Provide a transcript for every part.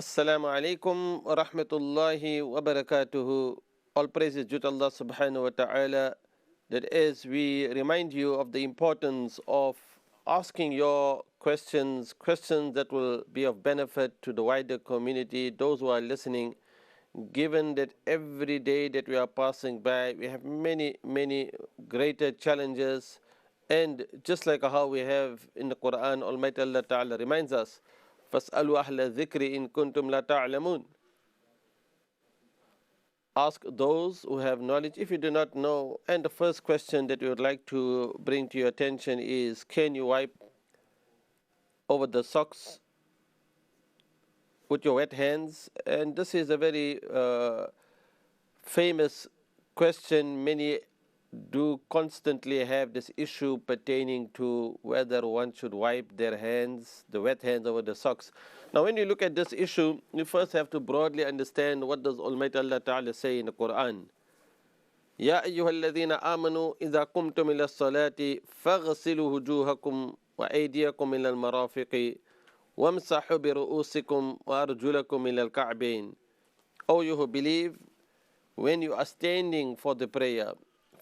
Assalamu alaikum wa rahmatullahi wa barakatuhu. All praises due to Allah subhanahu wa ta'ala. That is, we remind you of the importance of asking your questions that will be of benefit to the wider community, those who are listening, given that every day that we are passing by, we have many greater challenges. And just like how we have in the Quran, Almighty Allah Ta'ala reminds us, فَاسْأَلُوا أَهْلَ الذِّكْرِ إِن كُنتُمْ لَا تَعْلَمُونَ. Ask those who have knowledge if you do not know. And the first question that we would like to bring to your attention is, can you wipe over the socks with your wet hands? And this is a very famous question. Many do constantly have this issue pertaining to whether one should wipe their hands, the wet hands, over the socks. Now, when you look at this issue, you first have to broadly understand what does Almighty Allah Ta'ala say in the Quran. يا أيها الذين آمنوا إذا قمتم إلى الصلاة فاغسلوا وجوهكم وأيديكم إلى المرافق وامسحوا برؤوسكم وأرجلكم إلى الكعبين. O you who believe, when you are standing for the prayer,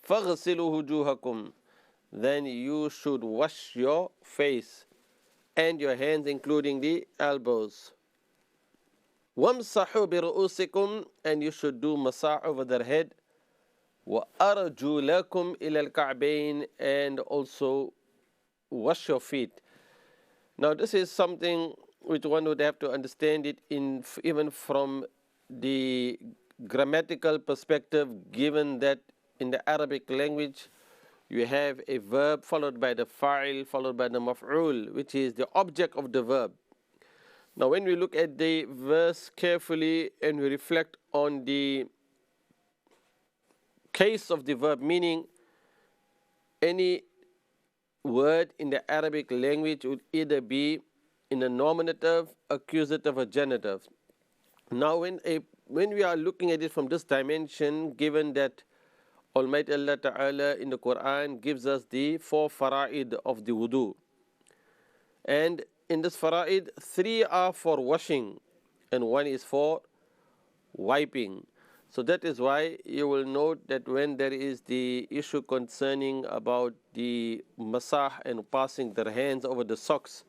فَغْسِلُوا وُجُوهَكُمْ, then you should wash your face and your hands, including the elbows. وَامْسَحُوا بِرُؤُوسِكُمْ, and you should do masah over their head. وَأَرْجُلَكُمْ إِلَى الْكَعْبَيْنِ, and also wash your feet. Now this is something which one would have to understand it even from the grammatical perspective, given that in the Arabic language you have a verb followed by the fa'il followed by the maf'ul, which is the object of the verb. Now when we look at the verse carefully and we reflect on the case of the verb, meaning any word in the Arabic language would either be in a nominative, accusative, or genitive. Now when we are looking at it from this dimension, given that Almighty Allah Ta'ala in the Quran gives us the 4 fara'id of the wudu, and in this fara'id 3 are for washing and 1 is for wiping. So that is why you will note that when there is the issue concerning about the masah and passing their hands over the socks,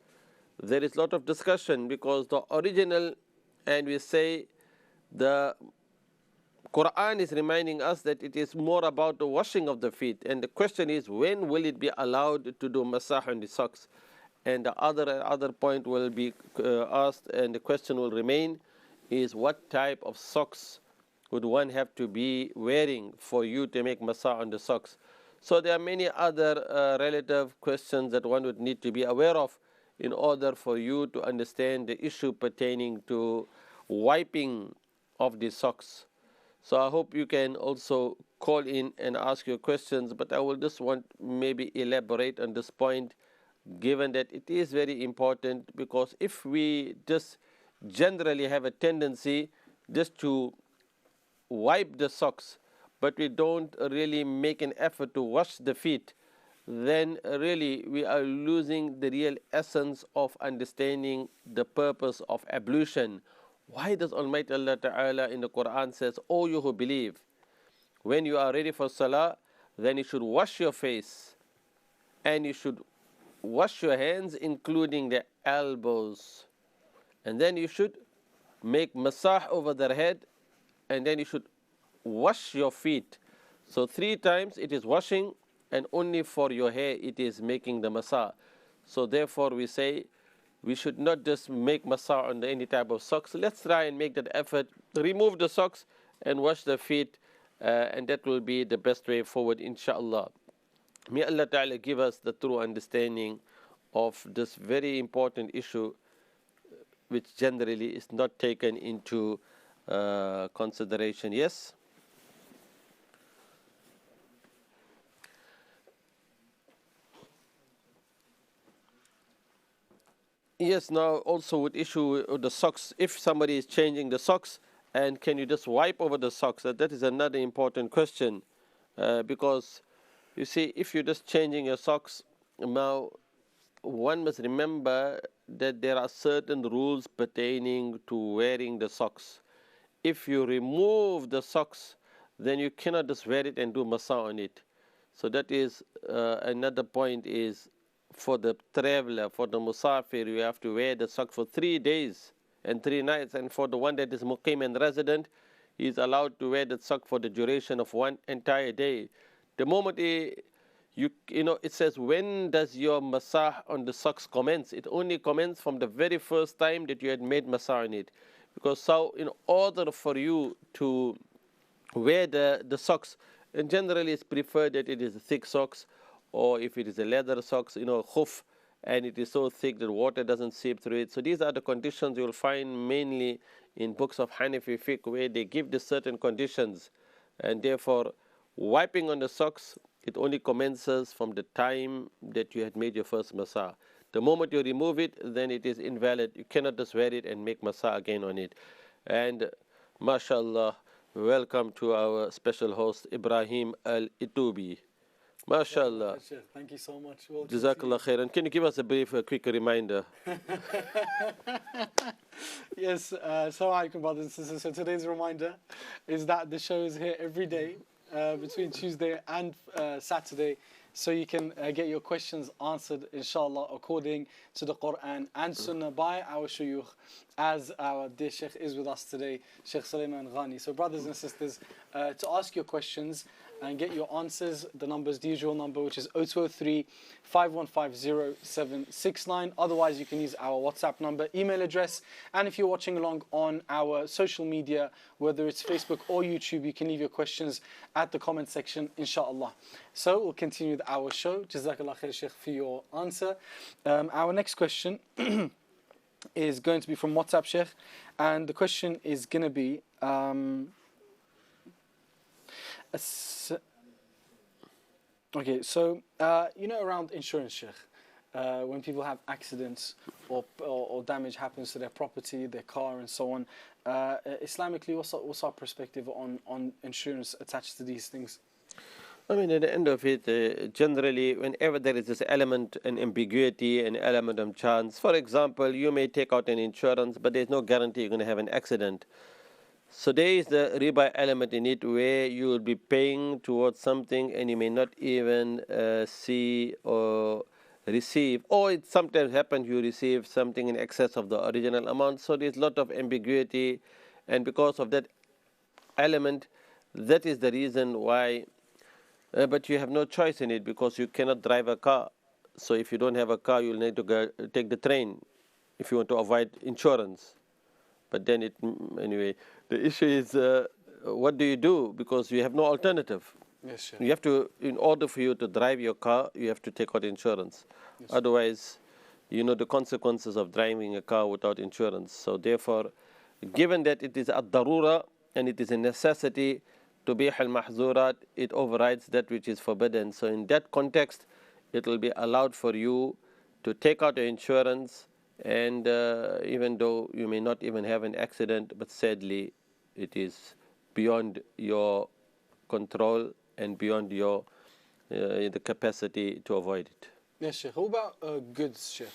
there is a lot of discussion, because the original, and we say the Quran is reminding us that it is more about the washing of the feet, and the question is, when will it be allowed to do masah on the socks? And the other point will be asked, and the question will remain, is what type of socks would one have to be wearing for you to make masah on the socks? So there are many other relative questions that one would need to be aware of in order for you to understand the issue pertaining to wiping of the socks. So I hope you can also call in and ask your questions, but I will just want maybe elaborate on this point, given that it is very important, because if we just generally have a tendency just to wipe the socks, but we don't really make an effort to wash the feet, then really we are losing the real essence of understanding the purpose of ablution. Why does Almighty Allah Ta'ala in the Quran says, O you who believe, when you are ready for salah, then you should wash your face and you should wash your hands, including the elbows, and then you should make masah over their head, and then you should wash your feet. So 3 times it is washing, and only for your hair it is making the masah. So therefore we say we should not just make masah on any type of socks. Let's try and make that effort, remove the socks and wash the feet, and that will be the best way forward, inshallah. May Allah Ta'ala give us the true understanding of this very important issue, which generally is not taken into consideration. Yes? Yes, now also with issue with the socks, if somebody is changing the socks, and can you just wipe over the socks? That is another important question, because you see, if you're just changing your socks, now one must remember that there are certain rules pertaining to wearing the socks. If you remove the socks, then you cannot just wear it and do masa on it. So that is another point is for the traveler, for the musafir, you have to wear the socks for 3 days and 3 nights. And for the one that is muqim and resident, he is allowed to wear the sock for the duration of 1 entire day. The moment it says, when does your masah on the socks commence? It only commences from the very first time that you had made masah on it. Because so, in order for you to wear the socks, and generally it's preferred that it is thick socks, or if it is a leather socks, khuf, and it is so thick that water doesn't seep through it. So these are the conditions you will find mainly in books of Hanafi fiqh, where they give the certain conditions, and therefore wiping on the socks, it only commences from the time that you had made your first masah. The moment you remove it, then it is invalid. You cannot just wear it and make masah again on it. And mashallah, welcome to our special host Ibrahim Al-Itubi. Mashallah. Thank you so much. Jazakallah khairan. Can you give us a quick reminder? Yes, assalamu alaikum, brothers and sisters. So today's reminder is that the show is here every day between Tuesday and Saturday. So you can get your questions answered, inshallah, according to the Quran and Sunnah by our shuyukh, as our dear Shaykh is with us today, Shaykh Suliman Gani. So brothers and sisters, to ask your questions and get your answers, the number is the usual number, which is 0203 5150 769. Otherwise, you can use our WhatsApp number, email address, and if you're watching along on our social media, whether it's Facebook or YouTube, you can leave your questions at the comment section, inshallah. So we'll continue with our show. Jazakallah khair, Shaykh, for your answer. Our next question is going to be from WhatsApp, Shaykh, and the question is going to be okay, so around insurance, Shaykh, when people have accidents or damage happens to their property, their car and so on, Islamically, what's our perspective on insurance attached to these things? I mean, at the end of it, generally, whenever there is this element, an ambiguity, an element of chance, for example, you may take out an insurance, but there's no guarantee you're going to have an accident. So there is the riba element in it, where you will be paying towards something and you may not even see or receive, or it sometimes happens you receive something in excess of the original amount. So there's a lot of ambiguity, and because of that element, that is the reason why. But you have no choice in it, because you cannot drive a car. So if you don't have a car, you'll need to take the train if you want to avoid insurance. But then anyway, the issue is what do you do? Because you have no alternative. Yes, sure. You have to, in order for you to drive your car, you have to take out insurance. Yes. Otherwise, you know the consequences of driving a car without insurance. So therefore, given that it is a darura and it is a necessity, to be al-mahzurat, it overrides that which is forbidden. So in that context, it will be allowed for you to take out the insurance, and even though you may not even have an accident, but sadly it is beyond your control and beyond your the capacity to avoid it. Yes, Shaykh. What about goods, Shaykh?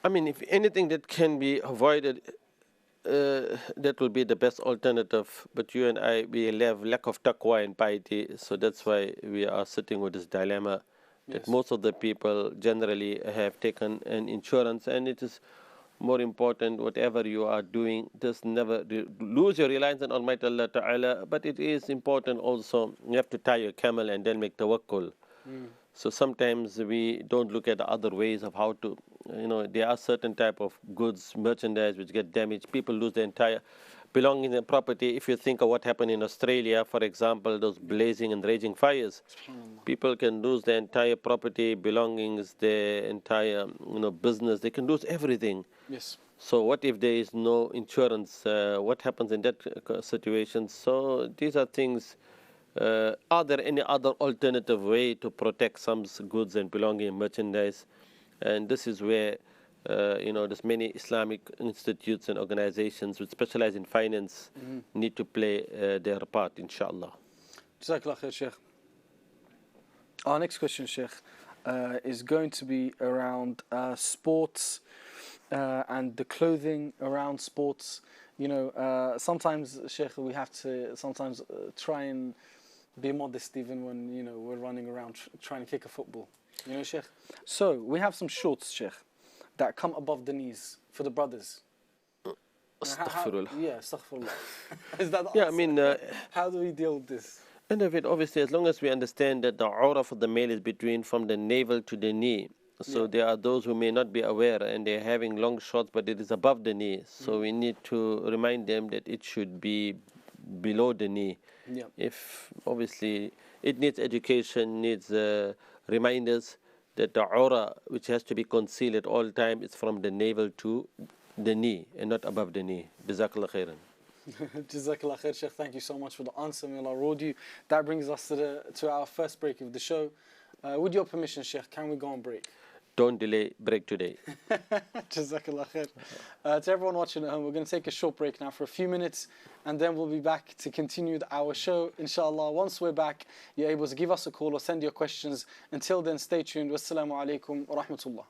I mean, if anything that can be avoided, that will be the best alternative. But you and I, we have lack of taqwa and piety, so that's why we are sitting with this dilemma. That most of the people generally have taken an insurance, and it is more important, whatever you are doing, just never lose your reliance on Almighty Allah Ta'ala. But it is important also, you have to tie your camel and then make tawakkul. So sometimes we don't look at the other ways of how to, there are certain type of goods, merchandise which get damaged. People lose their entire belonging in property. If you think of what happened in Australia, for example, those blazing and raging fires, people can lose their entire property, belongings, their entire business. They can lose everything. Yes. So what if there is no insurance? What happens in that situation? So these are things. Are there any other alternative way to protect some goods and belonging, merchandise? And this is where there's many Islamic institutes and organizations which specialize in finance need to play their part, inshallah. Jazakallah khair, Shaykh. Our next question, Shaykh. is going to be around sports and the clothing around sports. Sometimes, Sheikh, we have to sometimes try and be modest even when, we're running around trying to kick a football. Sheikh. So we have some shorts, Sheikh, that come above the knees for the brothers. Astaghfirullah. Yeah, astaghfirullah. Is that the Yeah, I answer? mean, How do we deal with this? end of it, obviously, as long as we understand that the aura for the male is between from the navel to the knee. So Yeah. there are those who may not be aware and they're having long shorts, but it is above the knee. So we need to remind them that it should be below the knee. Yeah. If obviously it needs education, needs reminders that the aura, which has to be concealed at all time, is from the navel to the knee and not above the knee. Jazakallah khairan. Jazakallah khair, Sheikh. Thank you so much for the answer. May Allah reward you. That brings us to our first break of the show. With your permission, Sheikh, can we go on break? Don't delay, break today. Jazakallah khair. To everyone watching at home, we're going to take a short break now for a few minutes, and then we'll be back to continue our show, inshallah. Once we're back, you're able to give us a call or send your questions. Until then, stay tuned. Wassalamu alaikum wa rahmatullah.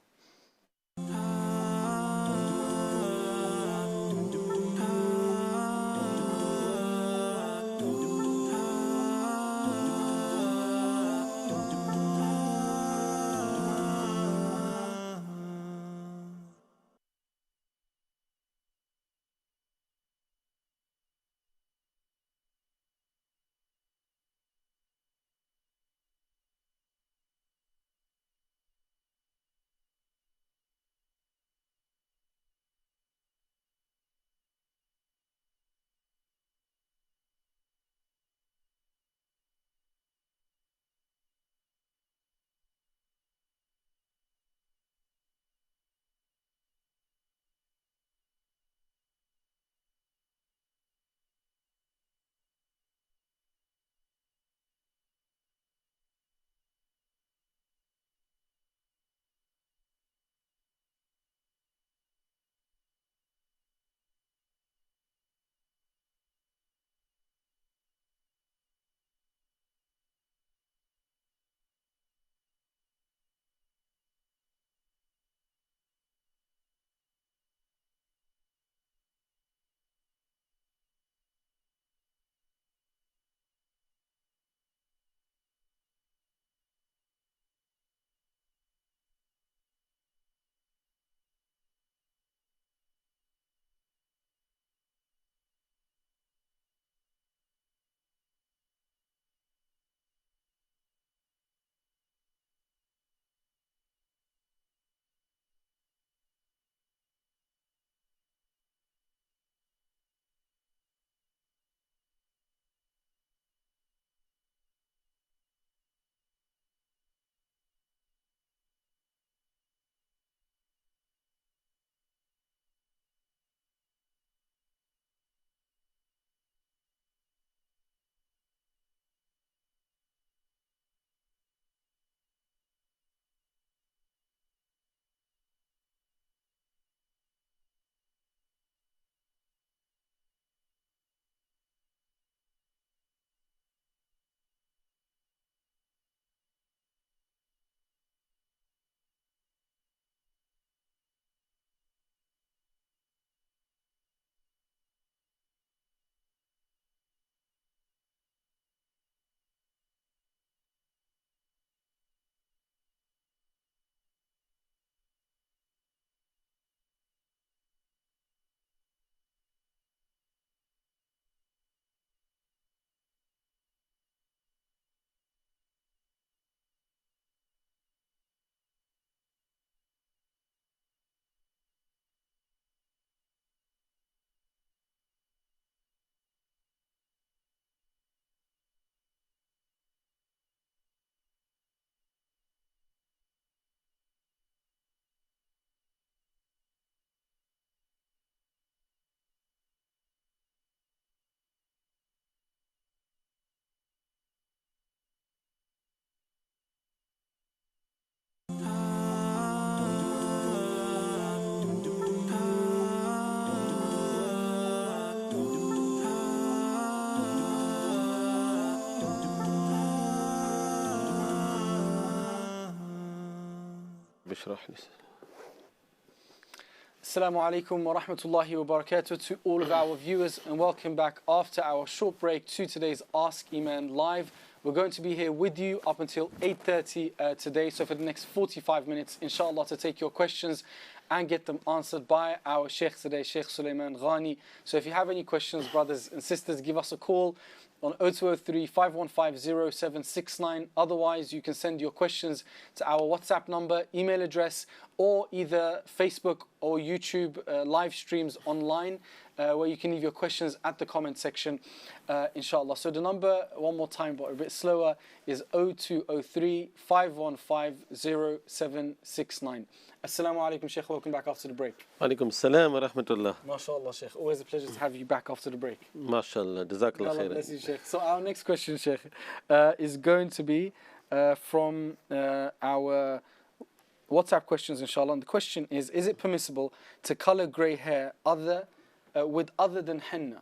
اشرح لي. Assalamu alaikum wa rahmatullahi wa barakatuh to all of our viewers, and welcome back after our short break to today's Ask Eman Live. We're going to be here with you up until 8:30 today, so for the next 45 minutes, inshallah, to take your questions and get them answered by our Shaykh today, Shaykh Suliman Gani. So if you have any questions, brothers and sisters, give us a call on 0203 515 0769. Otherwise, you can send your questions to our WhatsApp number, email address, or either Facebook or YouTube live streams online, where you can leave your questions at the comment section, inshallah. So the number, one more time but a bit slower, is 0203 515 0769. Assalamu alaikum, Shaykh. Welcome back after the break. Alaikum salam wa rahmatullah. MashaAllah, Shaykh. Always a pleasure to have you back after the break. MashaAllah. Jazakallah Allah khairan. bless you, Shaykh. So our next question, Shaykh, is going to be from our WhatsApp questions, inshallah. And the question is it permissible to color grey hair with other than henna?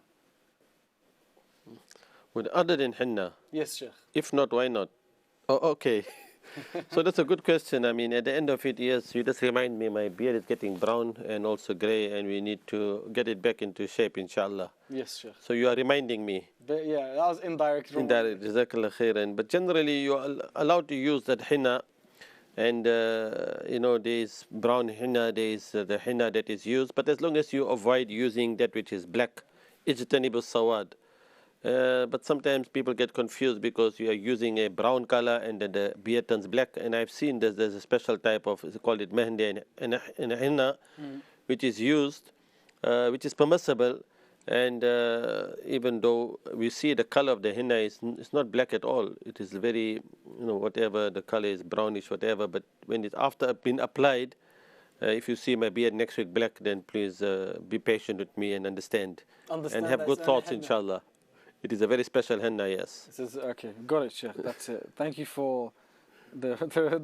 With other than henna? Yes, Shaykh. If not, why not? Oh, okay. So that's a good question. I mean, at the end of it, yes, you just remind me my beard is getting brown and also grey, and we need to get it back into shape, inshallah. Yes, Shaykh. So you are reminding me. But yeah, that was indirect. Indirect, jazakallah khairan. But generally, you are allowed to use that henna. And, you know, there is brown henna, there is the henna that is used. But as long as you avoid using that which is black, ijtanibu sawad. But sometimes people get confused because you are using a brown color and then the beard turns black. And I've seen there's a special type of, it's called it mehndi and henna, which is used, which is permissible. And even though we see the color of the henna is it's not black at all, it is very, you know, whatever the color is, brownish, whatever. But when it's after been applied, if you see my beard next week black, then please be patient with me and understand and have good thoughts, inshallah. It is a very special henna, yes. This is, okay, got it, Shaykh. That's it. Thank you for the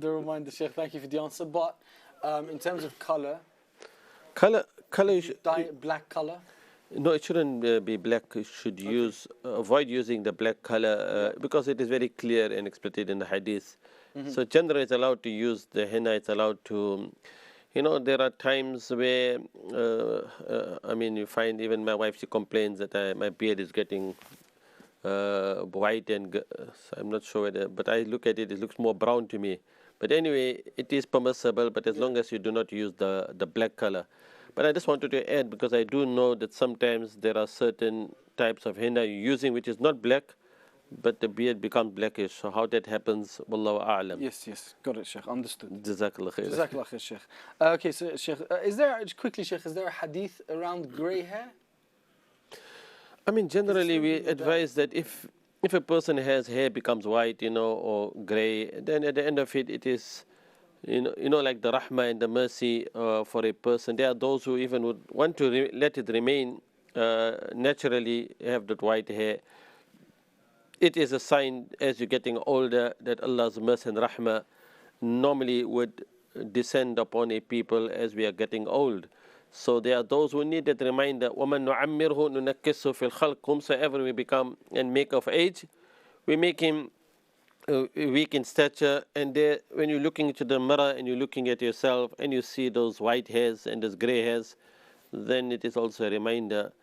reminder, Shaykh. Thank you for the answer. But in terms of color, you should dye it black color. No, it shouldn't be black. You should avoid using the black color because it is very clear and explicit in the hadith. So generally it's allowed to use the henna. It's allowed to, you know, there are times where, I mean, you find even my wife, she complains that my beard is getting white and I'm not sure whether, but I look at it, it looks more brown to me. But anyway, it is permissible, but as long as you do not use the black color. But I just wanted to add, because I do know that sometimes there are certain types of henna you're using which is not black, but the beard becomes blackish. So how that happens, wallahu a'lam. Yes, got it, Shaykh. Understood. Jazakallah khair. Jazakallah khair, Shaykh. Okay, so Shaykh, is there a hadith around grey hair? I mean, generally we advise that if a person has hair becomes white, you know, or grey, then at the end of it, it is, you know, like the rahmah and the mercy for a person. There are those who even would want to let it remain naturally, have that white hair. It is a sign as you're getting older that Allah's mercy and rahmah normally would descend upon a people as we are getting old. So there are those who need that reminder. وَمَن نُعَمِّرْهُ نُنَكِّسُ فِي الْخَلْقِ. Whomsoever we become and make of age, we make him weak in stature. And there, when you're looking into the mirror and you're looking at yourself and you see those white hairs and those grey hairs, then it is also a reminder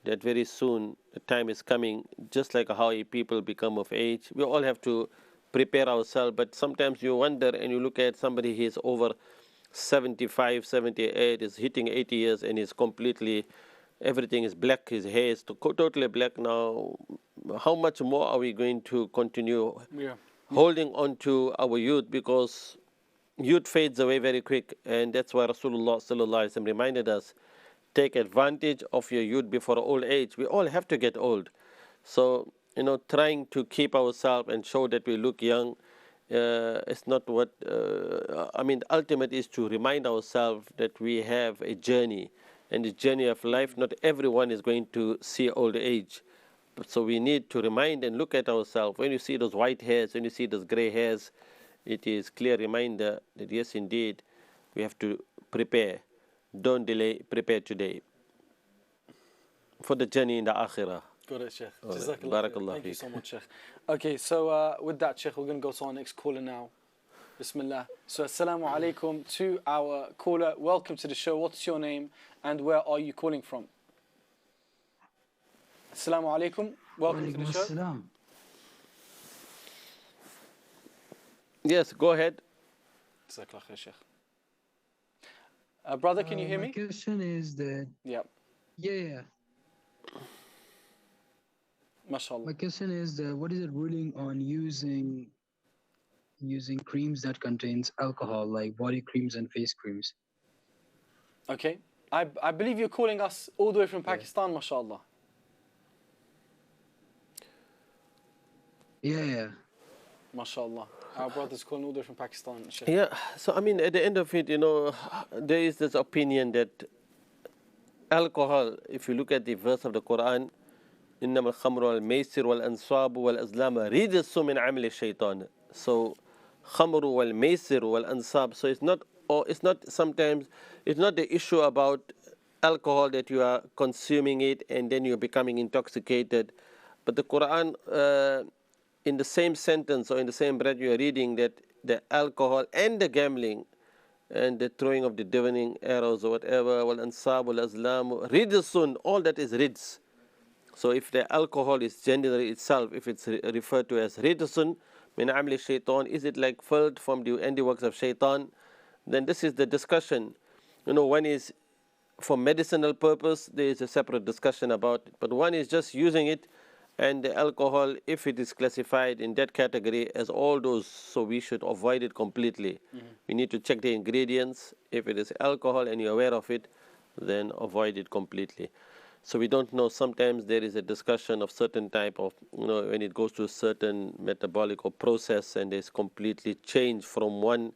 that very soon the time is coming, just like how people become of age. We all have to prepare ourselves, but sometimes you wonder and you look at somebody, he is over 75, 78, is hitting 80 years and is completely, everything is black, his hair is totally black now. How much more are we going to continue holding on to our youth, because youth fades away very quick, and that's why Rasulullah sallallahu alaihi wasallam reminded us, take advantage of your youth before old age. We all have to get old. So, you know, trying to keep ourselves and show that we look young, it's not what, I mean, the ultimate is to remind ourselves that we have a journey, and the journey of life, not everyone is going to see old age. So we need to remind and look at ourselves. When you see those white hairs, when you see those grey hairs, it is clear reminder that yes, indeed, we have to prepare. Don't delay, prepare today for the journey in the akhirah. Got it, Shaykh. Barakallah. Thank you so much, Shaykh. Okay, so with that, Shaykh, we're going to go to our next caller now. Bismillah. So, assalamu alaikum to our caller. Welcome to the show. What's your name and where are you calling from? Assalamu alaikum. Welcome to the show. Assalam. Yes, go ahead. Jazakallah khair, Shaykh. Brother, can you hear My me? question is that, Yeah. yeah. MashaAllah. My question is that what is the ruling on using creams that contains alcohol, like body creams and face creams? Okay. I believe you're calling us all the way from Pakistan, MashaAllah. Yeah. MashaAllah. Our brother's calling all the way from Pakistan, Shaykh. Yeah, so I mean, at the end of it, there is this opinion that alcohol, if you look at the verse of the Quran, إنما الخمر والميسر والأنصاب والأزلام رجس من عمل الشيطان. So خمر والميسر والأنصاب. So it's not sometimes, it's not the issue about alcohol that you are consuming it and then you're becoming intoxicated. But the Quran, in the same sentence or in the same breath, you are reading that the alcohol and the gambling and the throwing of the divining arrows or whatever, والأنصاب والأزلام رجس, all that is rijs. So if the alcohol is generally itself, if it's referred to as rijsun min amli shaitan, is it like filled from the handiworks of shaitan? Then this is the discussion. One is for medicinal purpose, there is a separate discussion about it. But one is just using it, and the alcohol, if it is classified in that category as all those, so we should avoid it completely. We need to check the ingredients. If it is alcohol and you're aware of it, then avoid it completely. So we don't know, sometimes there is a discussion of certain type of, when it goes to a certain metabolic or process and it's completely changed from one,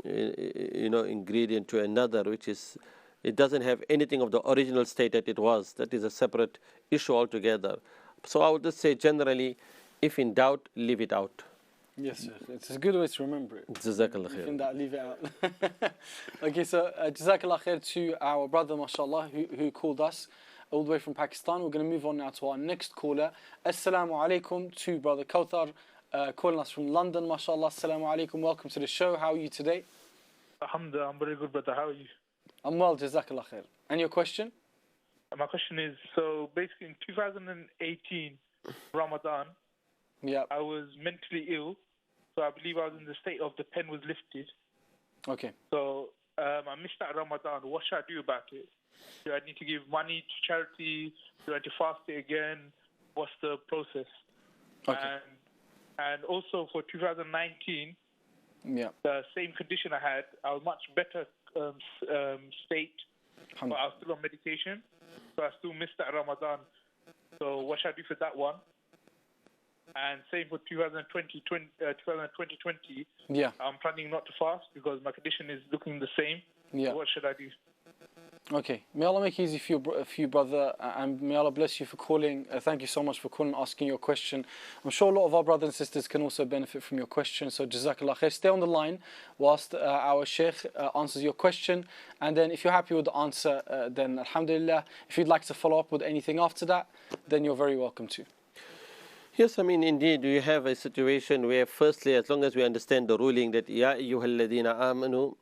ingredient to another, which is, it doesn't have anything of the original state that it was. That is a separate issue altogether. So I would just say generally, if in doubt, leave it out. Yes, Shaykh. It's a good way to remember it. Jazakallah If khair. in that, leave it out. Okay, so Jazakallah khair to our brother, mashallah, who called us all the way from Pakistan. We're going to move on now to our next caller. Assalamu alaikum to brother Kauthar, calling us from London, mashallah. Assalamu alaikum. Welcome to the show. How are you today? Alhamdulillah, I'm very good, brother. How are you? I'm well, Jazakallah khair. And your question? My question is, so basically in 2018, Ramadan, Yeah. I was mentally ill, so I believe I was in the state of the pen was lifted. Okay. So I missed that Ramadan. What should I do about it? Do I need to give money to charity? Do I need to fast it again? What's the process? Okay. And also for 2019, Yeah. the same condition I had, I was much better state, but I was still on medication, so I still missed that Ramadan. So what should I do for that one? And same for 2020, Yeah. I'm planning not to fast because my condition is looking the same. Yeah. So what should I do? Okay. May Allah make it easy for you, brother, and may Allah bless you for calling. Thank you so much for calling and asking your question. I'm sure a lot of our brothers and sisters can also benefit from your question. So Jazakallah khair. Stay on the line whilst our Shaykh answers your question. And then if you're happy with the answer, then Alhamdulillah. If you'd like to follow up with anything after that, then you're very welcome to. Yes, I mean, indeed, we have a situation where, firstly, as long as we understand the ruling that Ya ayyuhalladhina amanu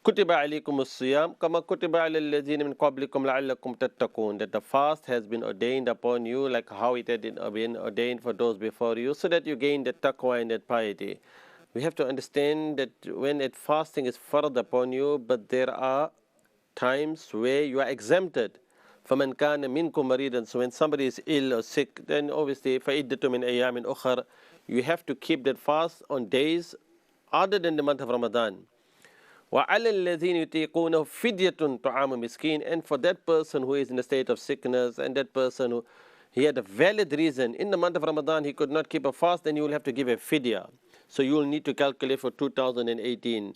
kutiba alaykum as-siyam kama kutiba ala alladhina min qablikum la'allakum tattaqun, that the fast has been ordained upon you like how it had been ordained for those before you, so that you gain that taqwa and that piety. We have to understand that when that fasting is fard upon you, but there are times where you are exempted. فَمَنْ كَانَ مِنْكُمْ مَرِيضًا, so when somebody is ill or sick, then obviously فَإِدَّةٌ مِنْ أَيَّامٍ أُخَرَ, you have to keep that fast on days other than the month of Ramadan. وَعَلَى الَّذِينَ يُطِيقُونَهُ فِدْيَةٌ طَعَامُ مِسْكِينٍ, and for that person who is in a state of sickness and that person who he had a valid reason in the month of Ramadan he could not keep a fast, then you will have to give a fidya. So you will need to calculate for 2018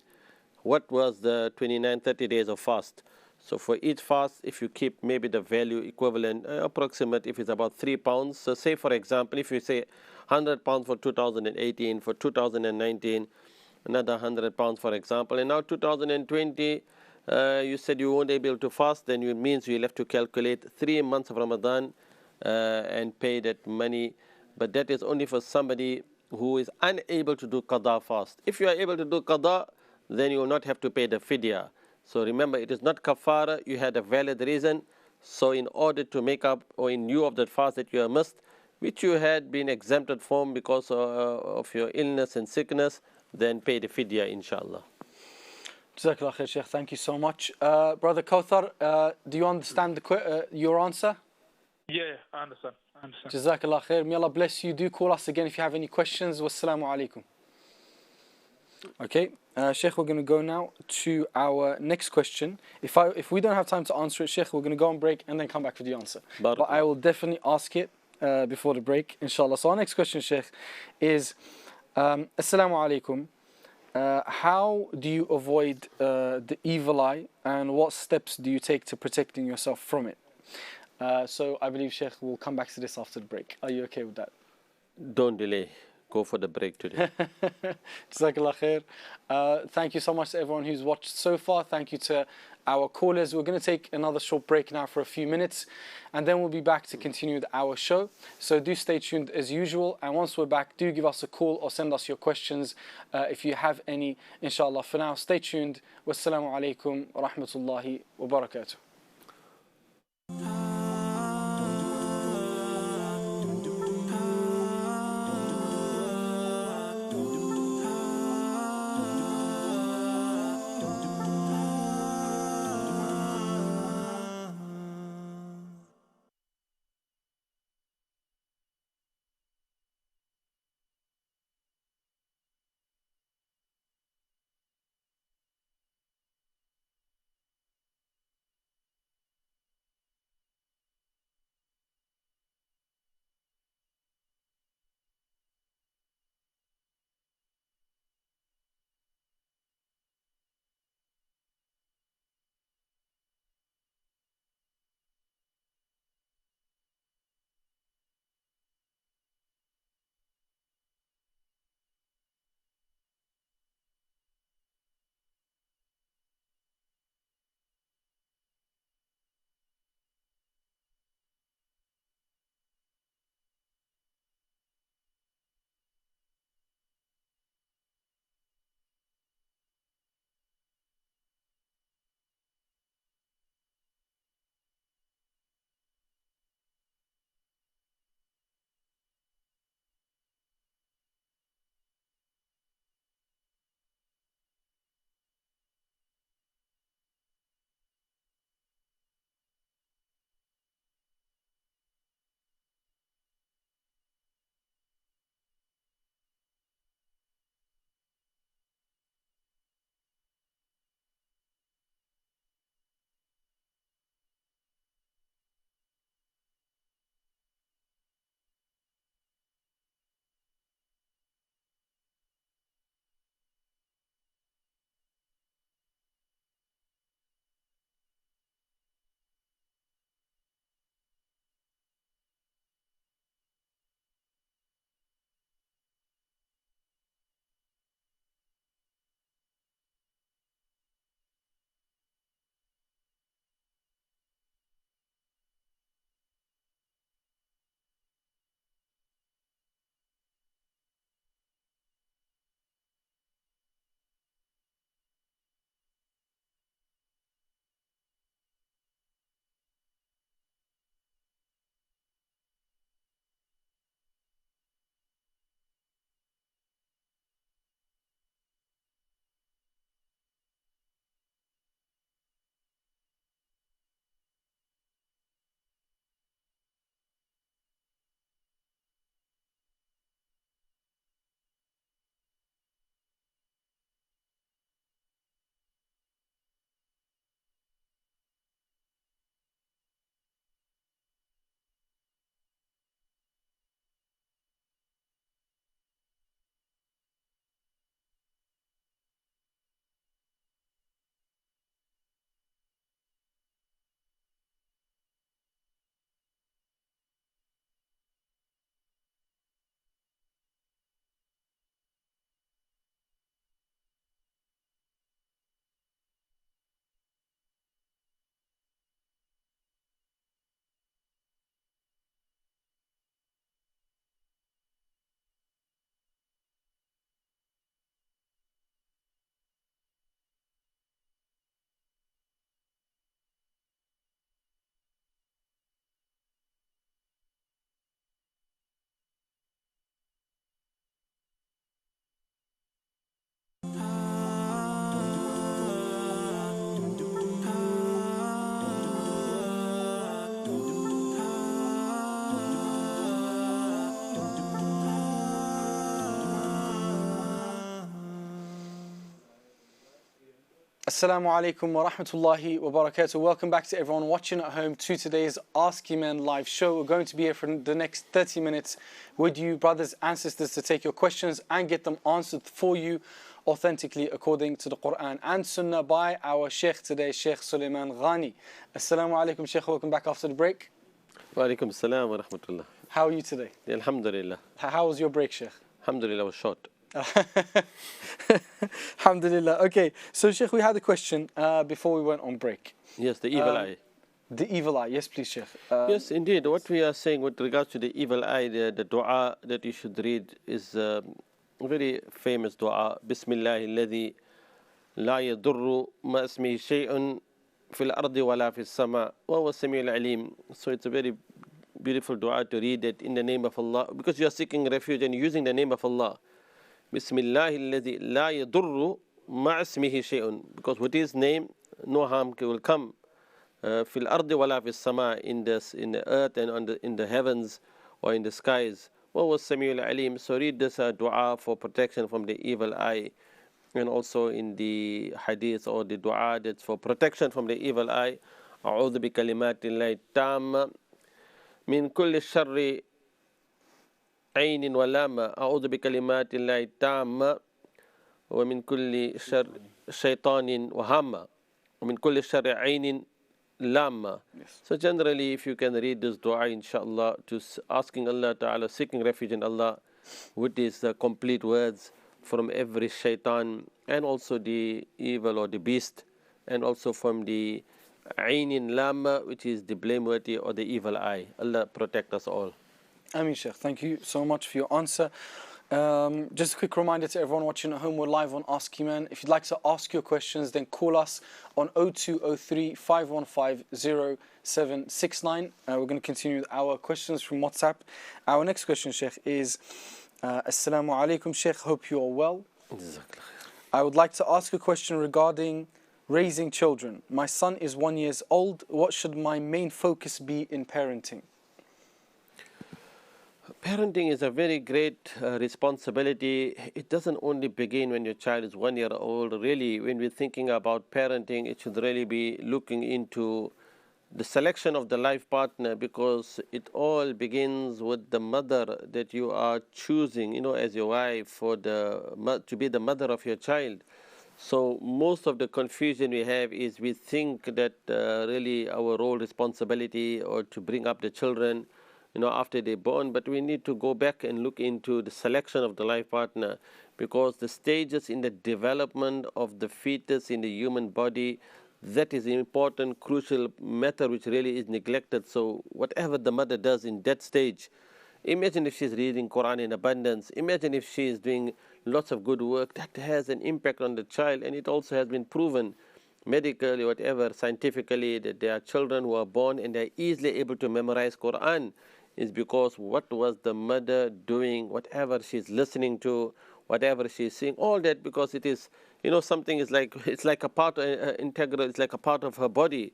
what was the 29, 30 days of fast. So for each fast, if you keep maybe the value equivalent, approximate, if it's about 3 pounds. So say, for example, if you say 100 pounds for 2018, for 2019, another 100 pounds, for example. And now 2020, you said you won't be able to fast, then it means you'll have to calculate 3 months of Ramadan and pay that money. But that is only for somebody who is unable to do qada fast. If you are able to do qada, then you will not have to pay the fidya. So remember, it is not kafara, you had a valid reason. So in order to make up, or in lieu of that fast that you have missed, which you had been exempted from because of your illness and sickness, then pay the fidya, inshallah. Jazakallah khair, Shaykh. Thank you so much. Brother Kauthar, do you understand your answer? Yeah, I understand. I understand. Jazakallah khair. May Allah bless you. Do call us again if you have any questions. Wassalamu alaikum. Okay, Shaykh, we're going to go now to our next question. If we don't have time to answer it, Shaykh, we're going to go on break and then come back with the answer. But I will definitely ask it before the break, inshallah. So our next question, Shaykh, is Assalamu alaikum. How do you avoid the evil eye, and what steps do you take to protecting yourself from it? So I believe, Shaykh, we'll come back to this after the break. Are you okay with that? Don't delay. Go for the break today. Jazakallah khair. Thank you so much to everyone who's watched so far. Thank you to our callers. We're going to take another short break now for a few minutes, and then we'll be back to continue with our show. So do stay tuned as usual, and once we're back, do give us a call or send us your questions if you have any, inshallah. For now, stay tuned. Wassalamu alaikum wa rahmatullahi wa barakatuh. Assalamu alaikum wa rahmatullahi wa barakatuh. Welcome back to everyone watching at home to today's Ask Eman live show. We're going to be here for the next 30 minutes with you, brothers and sisters, to take your questions and get them answered for you authentically according to the Quran and Sunnah by our Shaykh today, Shaykh Suliman Gani. Assalamu alaikum, Shaykh. Welcome back after the break. Wa alaikum salam wa rahmatullah. How are you today? Alhamdulillah. How was your break, Shaykh? Alhamdulillah was short. Alhamdulillah. Okay, so Shaykh, we had a question before we went on break. Yes, the evil eye. The evil eye. Yes, please, Shaykh. Yes, indeed. What we are saying with regards to the evil eye, the dua that you should read is a very famous dua. Bismillah alladhi la yadurru ma ismihi shay'un fil ardi wala fis sama wa huwa samiul alim. So it's a very beautiful dua to read it in the name of Allah, because you are seeking refuge and using the name of Allah. Bismillah alladhi la yadurru ma ismihi shay'un, because with his name no harm will come. Fil ardi wala fis sama, in the earth and in the heavens or in the skies. Wa huwa samiul alim. So read this dua for protection from the evil eye. And also in the hadith or the dua that's for protection from the evil eye. أعوذ بكلمات الله التامة من كل شر عين ولامة. أعوذ بكلمات الله التامة ومن كل شر شيطان وهامة ومن كل شر عين لامة. So generally, if you can read this dua, inshallah, to asking Allah Ta'ala, seeking refuge in Allah with these complete words from every shaitan and also the evil or the beast, and also from the Ainin Lama, which is the blameworthy or the evil eye. Allah protect us all. Ameen, Shaykh. Thank you so much for your answer. Just a quick reminder to everyone watching at home, we're live on Ask Eman. If you'd like to ask your questions, then call us on 0203 515 0769. We're going to continue with our questions from WhatsApp. Our next question, Shaykh, is Assalamu alaikum, Shaykh. Hope you are well. I would like to ask a question regarding raising children. My son is 1 year old. What should my main focus be in parenting? Parenting is a very great responsibility. It doesn't only begin when your child is 1 year old. Really, when we're thinking about parenting, it should really be looking into the selection of the life partner, because it all begins with the mother that you are choosing, as your wife, to be the mother of your child. So most of the confusion we have is we think that really our role, responsibility, or to bring up the children after they're born, but we need to go back and look into the selection of the life partner, because the stages in the development of the fetus in the human body, that is an important, crucial matter which really is neglected. So whatever the mother does in that stage, imagine if she's reading Quran in abundance, imagine if she is doing lots of good work, that has an impact on the child. And it also has been proven medically, whatever, scientifically, that there are children who are born and they're easily able to memorize Quran, is because what was the mother doing, whatever she's listening to, whatever she's seeing, all that, because it is, something is like, it's like a part, integral, it's like a part of her body.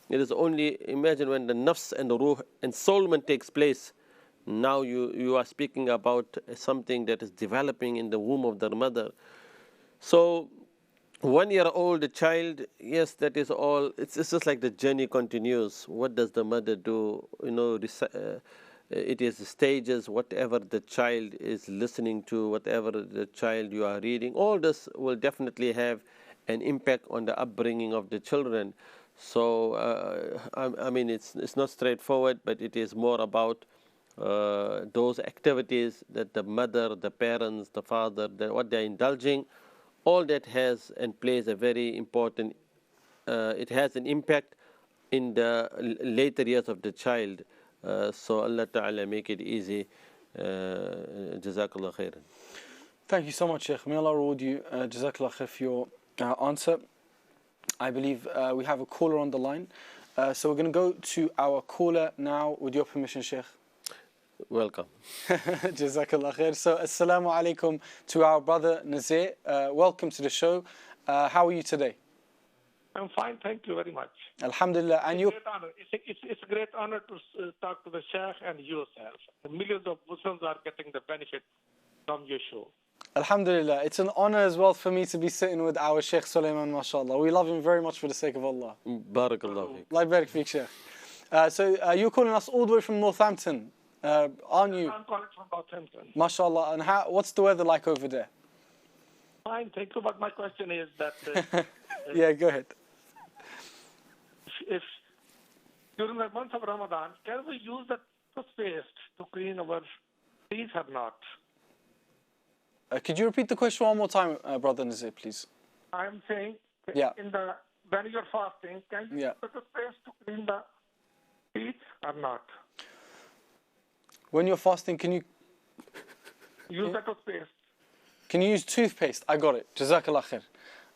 It is only, imagine when the nafs and the ruh, ensoulment takes place. Now you are speaking about something that is developing in the womb of the mother. So 1 year old, the child, yes, that is all. It's just like the journey continues. What does the mother do? It is stages, whatever the child is listening to, whatever the child you are reading, all this will definitely have an impact on the upbringing of the children. So, I mean, it's not straightforward, but it is more about those activities that the mother, the parents, the father, what they're indulging, all that has and plays a very important, it has an impact in the later years of the child. So Allah Ta'ala make it easy. Jazakallah khairan. Thank you so much, Shaykh. May Allah reward you. Jazakallah khair for your answer. I believe we have a caller on the line. So we're going to go to our caller now, with your permission, Shaykh. Welcome. Jazakallah khair. So, assalamu alaikum to our brother Nazir. Welcome to the show. How are you today? I'm fine, thank you very much. Alhamdulillah. And you? It's a great honor to talk to the Shaykh and yourself. Millions of Muslims are getting the benefit from your show. Alhamdulillah, it's an honor as well for me to be sitting with our Shaykh Suliman, mashallah. We love him very much for the sake of Allah. Barakallah fiqh. Allah barak feek, Shaykh. So you're calling us all the way from Northampton, aren't you? I'm calling from Northampton. Mashallah. And what's the weather like over there? Fine, thank you. But my question is that Yeah, go ahead. if during the month of Ramadan, can we use the toothpaste to clean our teeth or not? Could you repeat the question one more time, Brother Nazir, please? I'm saying Yeah. when you're fasting, can you use the toothpaste to clean the teeth or not? When you're fasting, can you Use the toothpaste. Can you use toothpaste? I got it. Jazakallah khair.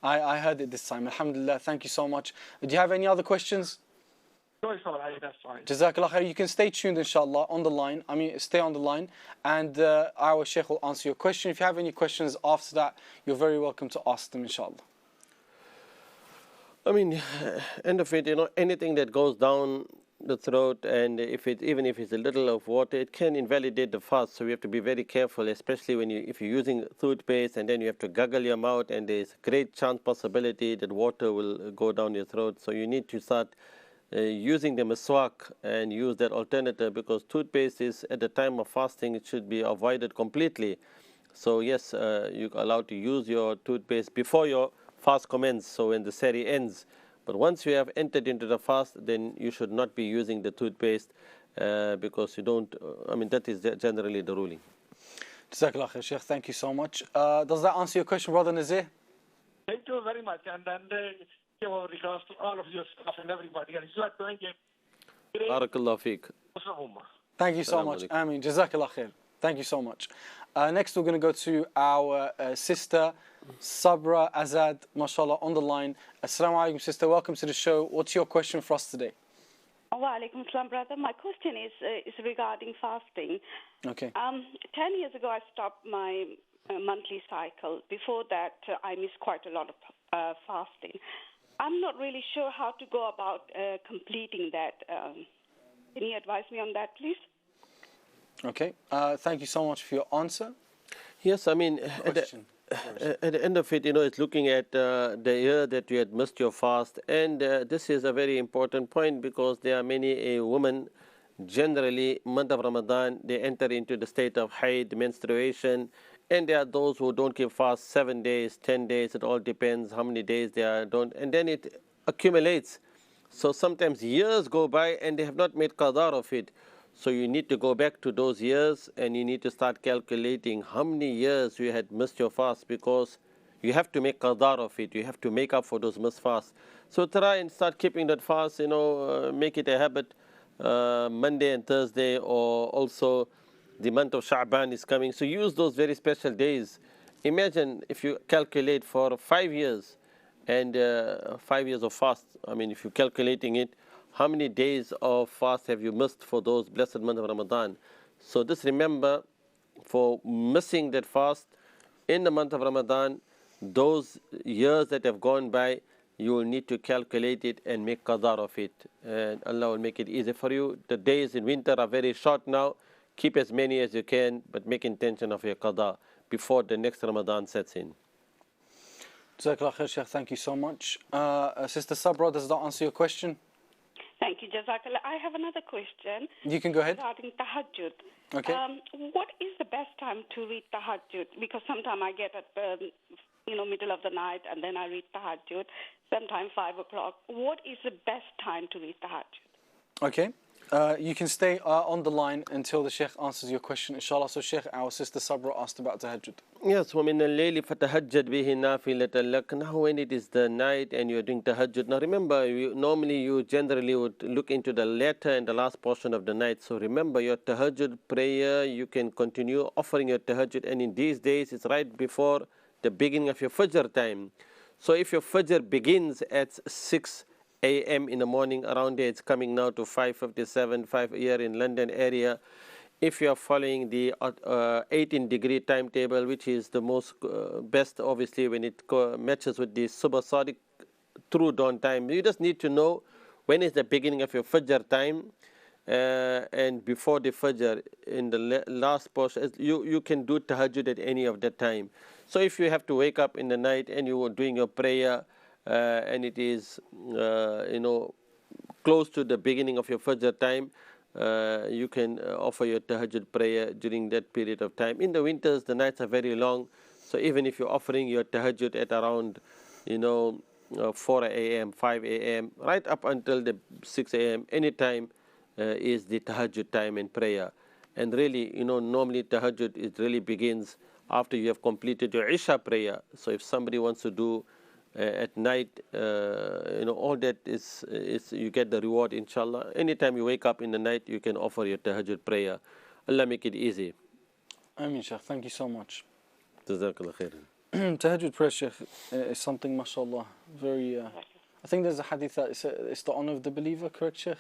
I heard it this time. Alhamdulillah. Thank you so much. Do you have any other questions? No, it's all right. That's fine. Jazakallah khair. You can stay tuned, inshallah, on the line. Stay on the line, and our Shaykh will answer your question. If you have any questions after that, you're very welcome to ask them, inshallah. I mean, end of it, anything that goes down the throat, and even if it's a little of water, it can invalidate the fast. So we have to be very careful, especially if you're using toothpaste and then you have to gargle your mouth, and there's great chance possibility that water will go down your throat. So you need to start using the miswak and use that alternative, because toothpaste is, at the time of fasting, it should be avoided completely. So yes, you're allowed to use your toothpaste before your fast commences, so when the sari ends. But once you have entered into the fast, then you should not be using the toothpaste because you don't, that is generally the ruling. Jazakallah khair, Shaykh. Thank you so much. Does that answer your question, Brother Nazir? Thank you very much. And then give our regards to all of your staff and everybody. And you are doing it great. Barakallah fiqh. Thank you so much. Ameen. Jazakallah khair. Thank you so much. Next, we're going to go to our sister, Sabra Azad, mashallah, on the line. Assalamu alaikum, sister. Welcome to the show. What's your question for us today? Wa alaikum salam, brother. My question is regarding fasting. Okay. 10 years ago, I stopped my monthly cycle. Before that, I missed quite a lot of fasting. I'm not really sure how to go about completing that. Can you advise me on that, please? Okay. Thank you so much for your answer. Yes, at the end of it, it's looking at the year that you had missed your fast. And this is a very important point, because there are many women, generally, month of Ramadan, they enter into the state of haid, menstruation. And there are those who don't keep fast 7 days, 10 days. It all depends how many days they don't. And then it accumulates. So sometimes years go by and they have not made qadar of it. So you need to go back to those years, and you need to start calculating how many years you had missed your fast, because you have to make qadar of it. You have to make up for those missed fasts. So try and start keeping that fast, make it a habit. Monday and Thursday, or also the month of Sha'ban is coming. So use those very special days. Imagine if you calculate for 5 years, and 5 years of fast. If you're calculating it, how many days of fast have you missed for those blessed month of Ramadan? So just remember, for missing that fast in the month of Ramadan, those years that have gone by, you will need to calculate it and make qadar of it. And Allah will make it easy for you. The days in winter are very short now. Keep as many as you can, but make intention of your qadar before the next Ramadan sets in. Jazakallah khair, Shaykh. Thank you so much. Sister Sabra, does that answer your question? Thank you, Jazakallah. I have another question. You can go ahead. Regarding tahajjud. Okay. What is the best time to read tahajjud? Because sometimes I get at the middle of the night and then I read tahajjud. Sometimes 5 o'clock. What is the best time to read tahajjud? Okay. You can stay on the line until the Shaykh answers your question, inshallah. So Shaykh, our sister Sabra asked about tahajjud. Yes, وَمِنَ اللَّيْلِ فَتَهَجَّدْ بِهِ نَافِلَةً لَكَ. Now when it is the night and you're doing tahajjud, now remember, normally you generally would look into the latter and the last portion of the night. So remember, your tahajjud prayer, you can continue offering your tahajjud, and in these days it's right before the beginning of your fajr time. So if your fajr begins at 6 a.m. in the morning, around there it's coming now to 5:57, 5 here in London area. If you are following the 18-degree timetable, which is the most best, obviously, when it matches with the Subh Sadiq true dawn time, you just need to know when is the beginning of your Fajr time. and before the Fajr in the last portion, you can do tahajjud at any of that time. So if you have to wake up in the night and you are doing your prayer and it is close to the beginning of your Fajr time, you can offer your tahajjud prayer during that period of time. In the winters, the nights are very long, so even if you're offering your tahajjud at around 4 a.m., 5 a.m., right up until the 6 a.m., anytime is the tahajjud time and prayer. And really, normally tahajjud, it really begins after you have completed your Isha prayer. So if somebody wants to do at night, all that is you get the reward, inshallah. Anytime you wake up in the night, you can offer your tahajjud prayer. Allah make it easy. Ameen, Shaykh. Thank you so much. Jazakallah khairan. Tahajjud prayer, Shaykh, is something, mashallah, very. I think there's a hadith that it's the honor of the believer, correct, Shaykh?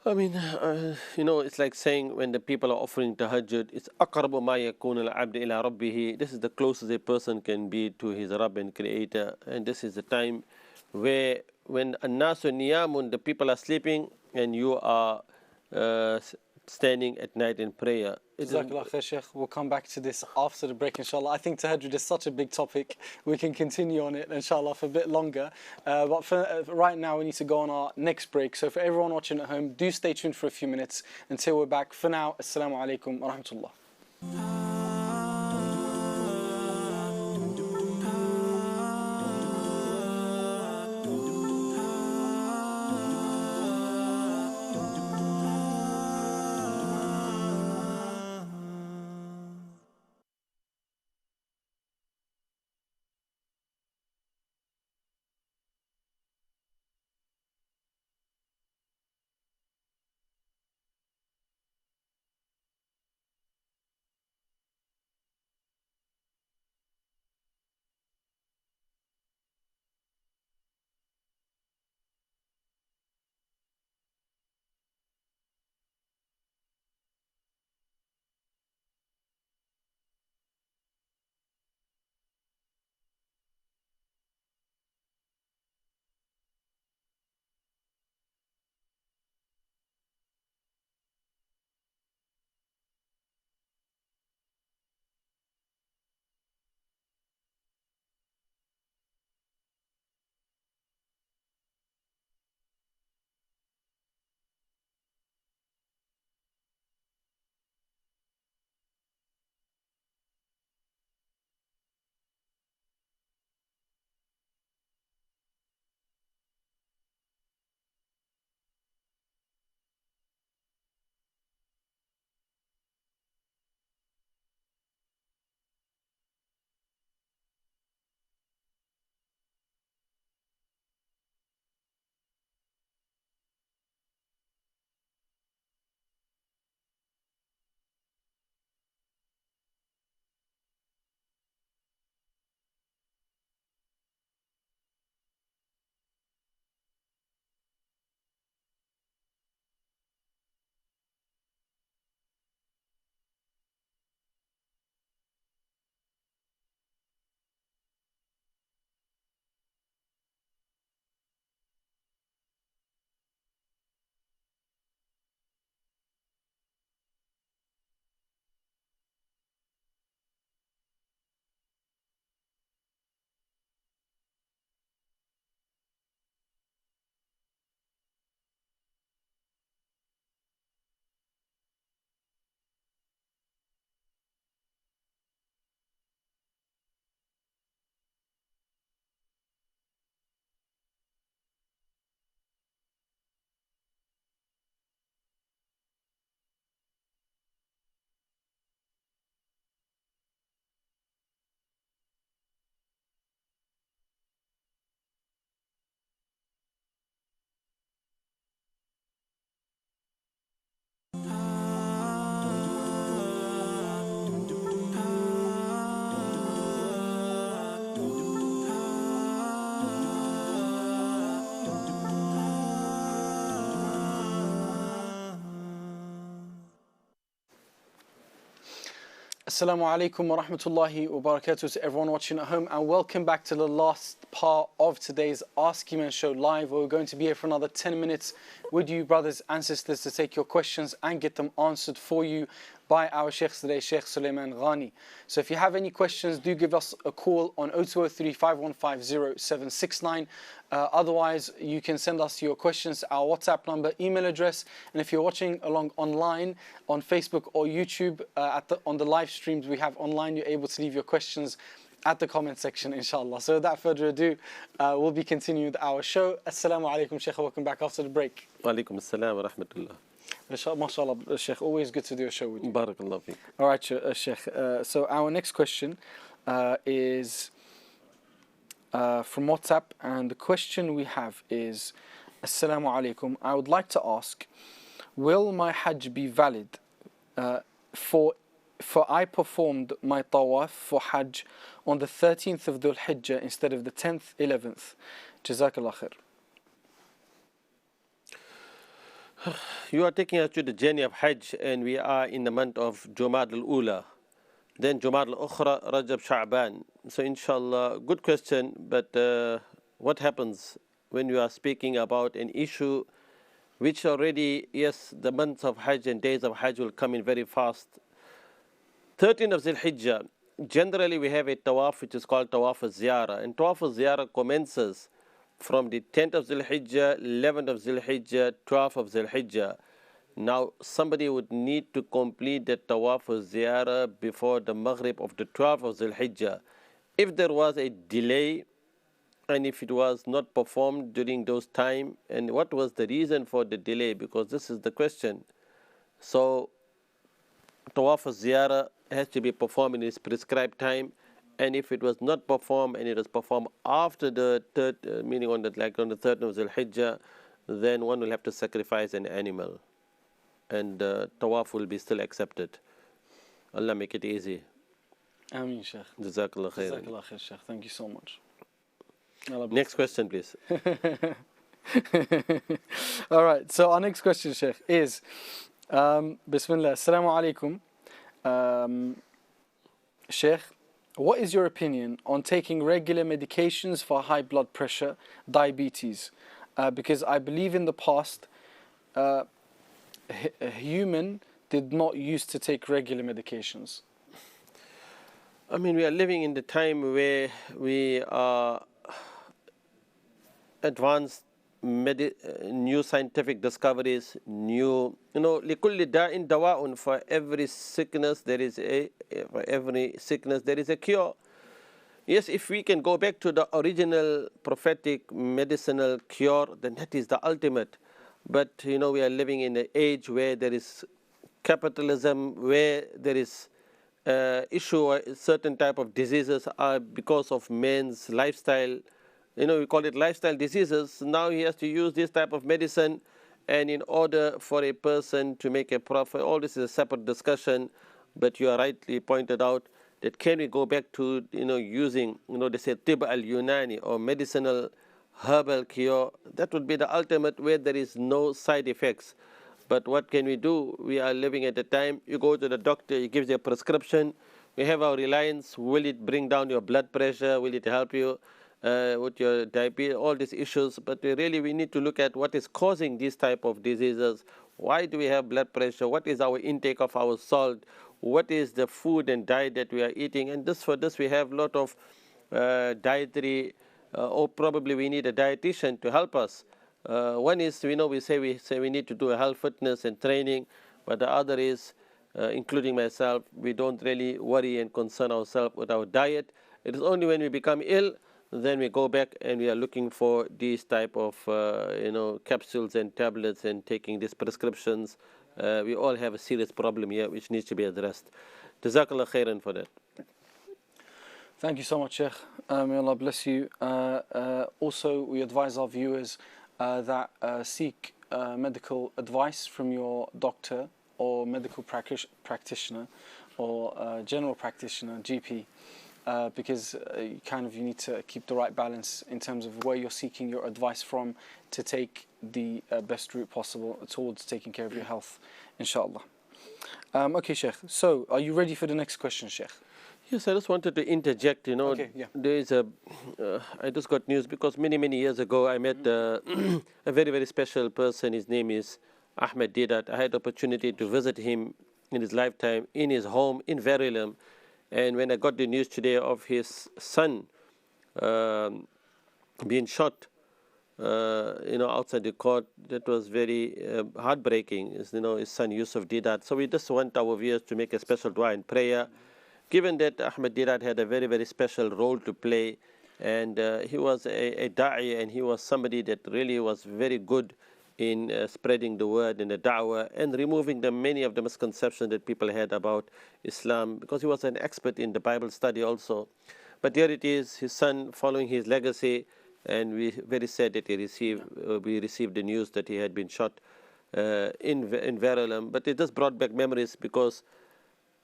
I mean, it's like saying when the people are offering tahajjud, it's أقرب ما يكون العبد إلى ربه. This is the closest a person can be to his Rabb and Creator. And this is the time where when الناس نيام, the people are sleeping and you are standing at night in prayer. Jazakallah khair, Shaykh. We'll come back to this after the break, inshallah. I think tahajjud is such a big topic. We can continue on it, inshallah, for a bit longer. But for right now, we need to go on our next break. So for everyone watching at home, do stay tuned for a few minutes until we're back. For now, assalamu alaikum wa rahmatullah. Assalamu alaikum wa rahmatullahi wa barakatuh to everyone watching at home, and welcome back to the last part of today's Ask Eman show live, where we're going to be here for another 10 minutes with you brothers and sisters to take your questions and get them answered for you by our Shaykh today, Shaykh Suliman Gani. So if you have any questions, do give us a call on 0203 515 0769. Otherwise, you can send us your questions, our WhatsApp number, email address, and if you're watching along online on Facebook or YouTube, on the live streams we have online, you're able to leave your questions at the comment section, inshallah. So without further ado, we'll be continuing with our show. Assalamu alaikum, Shaykh. Welcome back after the break. Wa alaikum assalam wa rahmatullah. MashaAllah, Shaykh, always good to do a show with you. Barakallah feek. All right, Shaykh. So our next question is from WhatsApp, and the question we have is, Assalamu alaikum, I would like to ask, will my Hajj be valid for I performed my tawaf for Hajj on the 13th of Dhul Hijjah instead of the 10th, 11th. Jazakallah khair. You are taking us to the journey of Hajj, and we are in the month of Jumad al-Ula, then Jumad al-Ukhra, Rajab, Sha'ban. So inshallah, good question, but what happens when you are speaking about an issue which already, yes, the months of Hajj and days of Hajj will come in very fast. 13th of Zil Hijjah, generally we have a tawaf which is called Tawaf al-Ziyarah, and Tawaf al-Ziyarah commences from the 10th of Zil Hijjah, 11th of Zil Hijjah, 12th of Zil Hijjah. Now somebody would need to complete the Tawaf al-Ziyarah before the Maghrib of the 12th of Zil Hijjah. If there was a delay, and if it was not performed during those time, and what was the reason for the delay, because this is the question. So Tawaf al-Ziyarah has to be performed in its prescribed time, and if it was not performed and it was performed after the third, meaning on the 3rd of Zul Hijjah, then one will have to sacrifice an animal, and tawaf will be still accepted. Allah make it easy. Ameen, Shaykh. Jazakallah khairan. Jazakallah khair, Shaykh. Thank you so much. Next question, please. All right, so our next question, Shaykh, is Bismillah. Assalamu alaikum. Shaykh, what is your opinion on taking regular medications for high blood pressure, diabetes? Because I believe in the past, a human did not used to take regular medications. I mean, we are living in the time where we are advanced new scientific discoveries, new, لِكُلِّ دَاءٍ دَوَاءٌ, for every sickness there is a cure. Yes, if we can go back to the original prophetic medicinal cure, then that is the ultimate. But we are living in an age where there is capitalism, where there is issue, certain type of diseases are because of man's lifestyle. We call it lifestyle diseases. Now he has to use this type of medicine, and in order for a person to make a profit, all this is a separate discussion. But you are rightly pointed out that can we go back to using they say tib al-Yunani, or medicinal herbal cure? That would be the ultimate, where there is no side effects. But what can we do? We are living at a time, you go to the doctor, he gives you a prescription. We have our reliance. Will it bring down your blood pressure? Will it help you with your diabetes, all these issues? But we need to look at what is causing these type of diseases. Why do we have blood pressure? What is our intake of our salt? What is the food and diet that we are eating? And for this we have a lot of dietary, or probably we need a dietitian to help us. One is, we say we need to do a health, fitness and training, but the other is, including myself, we don't really worry and concern ourselves with our diet. It is only when we become ill, then we go back and we are looking for these type of capsules and tablets and taking these prescriptions. We all have a serious problem here which needs to be addressed. Jazakallah khairan for that. Thank you so much, Shaykh. May Allah bless you. Also, we advise our viewers that seek medical advice from your doctor or medical practitioner or general practitioner, GP, because you need to keep the right balance in terms of where you're seeking your advice from to take the best route possible towards taking care of your health, inshallah. Okay, Shaykh. So, are you ready for the next question, Shaykh? Yes, I just wanted to interject. Okay, yeah. There is I just got news because many years ago I met a very special person. His name is Ahmed Didat. I had the opportunity to visit him in his lifetime in his home in Verulam, and when I got the news today of his son being shot, outside the court, that was very heartbreaking. His son Yusuf Didat. So we just want our viewers to make a special dua and prayer, given that Ahmed Didat had a very special role to play, and he was a da'i, and he was somebody that really was very good in spreading the word in the da'wah and removing many of the misconceptions that people had about Islam, because he was an expert in the Bible study also. But here it is, his son following his legacy, and we very sad that we received the news that he had been shot in Verulam. But it just brought back memories, because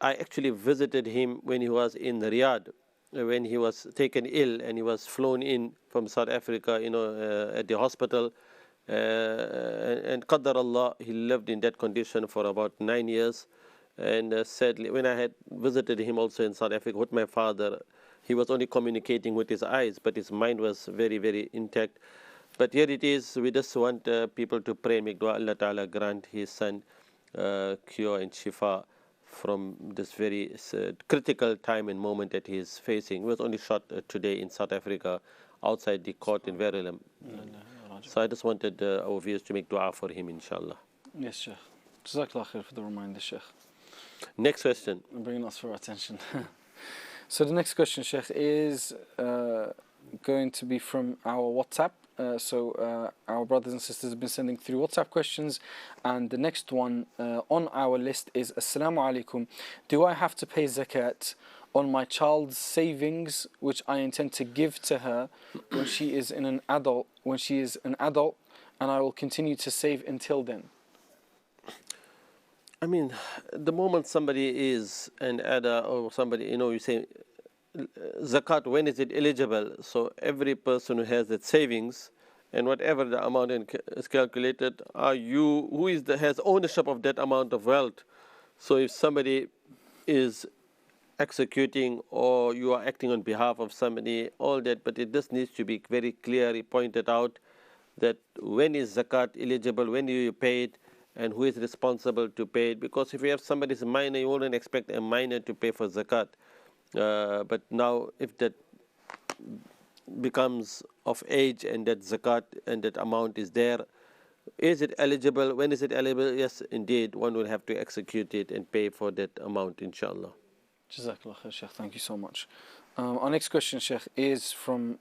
I actually visited him when he was in Riyadh, when he was taken ill and he was flown in from South Africa, at the hospital. And Qadar Allah, he lived in that condition for about 9 years. And sadly, when I had visited him also in South Africa with my father, he was only communicating with his eyes, but his mind was very intact. But here it is, we just want people to pray, make dua, Allah Ta'ala grant his son cure and shifa from this very critical time and moment that he is facing. He was only shot today in South Africa, outside the court in Verulam. So I just wanted our viewers to make dua for him, inshallah. Yes, Shaykh. Jazakallah khair for the reminder, Shaykh. Next question. And bringing us for attention. So the next question, Shaykh, is going to be from our WhatsApp. Our brothers and sisters have been sending through WhatsApp questions, and the next one on our list is Assalamu alaikum. Do I have to pay zakat on my child's savings, which I intend to give to her when she is an adult, and I will continue to save until then? I mean, the moment somebody is an ada or somebody, you say zakat, when is it eligible? So every person who has that savings, and whatever the amount is calculated, has ownership of that amount of wealth. So if somebody is executing or you are acting on behalf of somebody, all that, but it just needs to be very clearly pointed out that when is zakat eligible, when do you pay it, and who is responsible to pay it. Because if you have somebody's minor, you wouldn't expect a minor to pay for zakat. But now if that becomes of age and that zakat and that amount is there, is it eligible? When is it eligible? Yes, indeed, one will have to execute it and pay for that amount, inshallah. Jazakallah khair, Shaykh. Thank you so much. Our next question, Shaykh, is from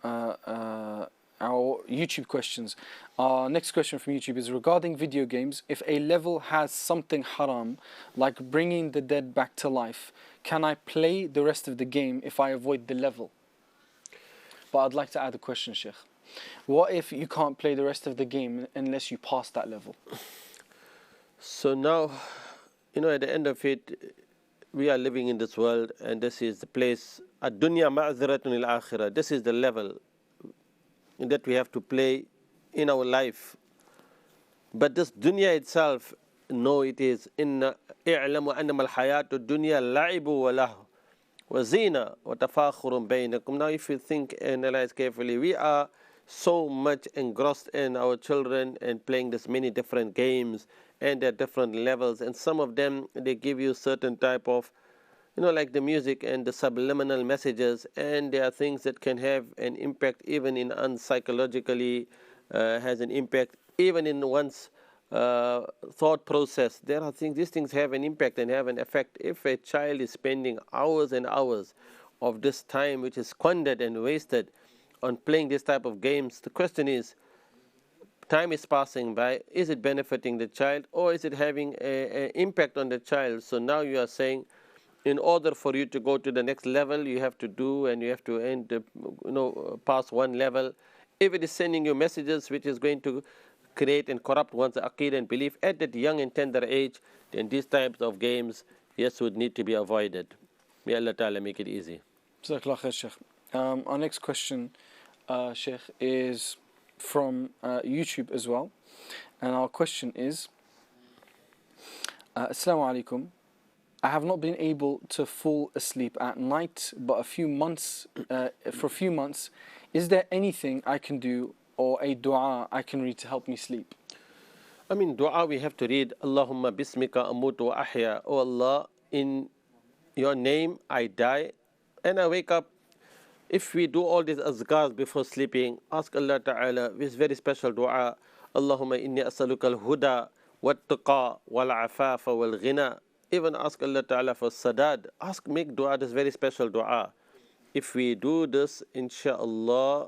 our YouTube questions. Our next question from YouTube is regarding video games. If a level has something haram, like bringing the dead back to life, can I play the rest of the game if I avoid the level? But I'd like to add a question, Shaykh. What if you can't play the rest of the game unless you pass that level? So now, at the end of it, we are living in this world, and this is the place, ad-dunya ma'ziratun il-akhirah. This is the level that we have to play in our life. But this dunya itself, no, it is inna i'lamu annama al-hayatu dunya la'ibu wa lahu wa zina wa tafakhurun bainakum. Now if you think and analyze carefully, we are so much engrossed in our children and playing this many different games and at different levels, and some of them, they give you certain type of, like the music and the subliminal messages, and there are things that can have an impact even in psychologically, has an impact even in one's thought process. There are things, these things have an impact and have an effect. If a child is spending hours and hours of this time which is squandered and wasted on playing this type of games, the question is, time is passing by, is it benefiting the child, or is it having an impact on the child? So now you are saying, in order for you to go to the next level, you have to do, and you have to pass one level. If it is sending you messages which is going to create and corrupt one's aqeedah and belief at that young and tender age, then these types of games, yes, would need to be avoided. May Allah Ta'ala make it easy. Jazakallah khair, Shaykh. Our next question, Shaykh, is from YouTube as well. And our question is, Assalamu alaikum. I have not been able to fall asleep at night, but for a few months, is there anything I can do or a dua I can read to help me sleep? I mean, dua we have to read, Allahumma bismika amutu wa ahya. Oh Allah, in your name I die and I wake up. If we do all these azkars before sleeping, ask Allah Ta'ala with very special dua, Allahumma inni as'aluka al-huda wat-tuqa wal-afafa wal-ghina. Even ask Allah Ta'ala for sadad. Make dua, this very special dua. If we do this, inshallah,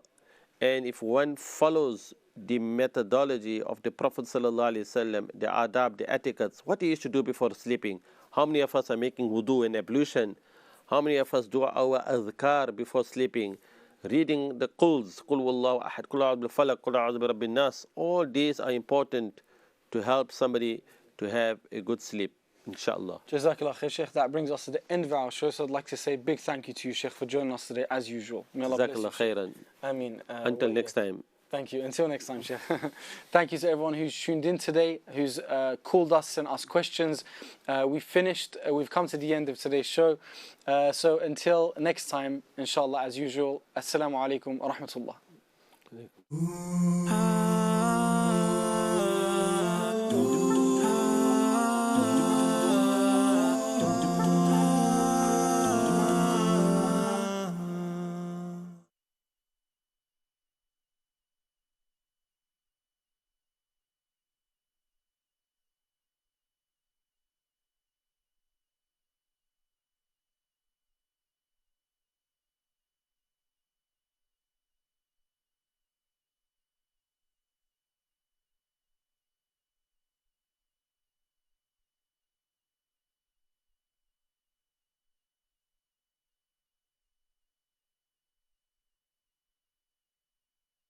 and if one follows the methodology of the Prophet Sallallahu Alaihi Wasallam, the adab, the etiquettes, what he used to do before sleeping. How many of us are making wudu and ablution? How many of us do our azkar before sleeping? Reading the quls, Qul Wallahu Ahad, Qul A'udhu bil Falaq, Qul A'udhu bi Rabbin Nas. All these are important to help somebody to have a good sleep, inshallah. Jazakallah khair, Shaykh. That brings us to the end of our show. So I'd like to say a big thank you to you, Shaykh, for joining us today as usual. May Allah bless you. Jazakallah khairan. Ameen. Until next time. Thank you. Until next time, Shaykh. Thank you to everyone who's tuned in today, who's called us and asked questions. We've finished. We've come to the end of today's show. So until next time, inshallah, as usual, Assalamu alaikum wa rahmatullah.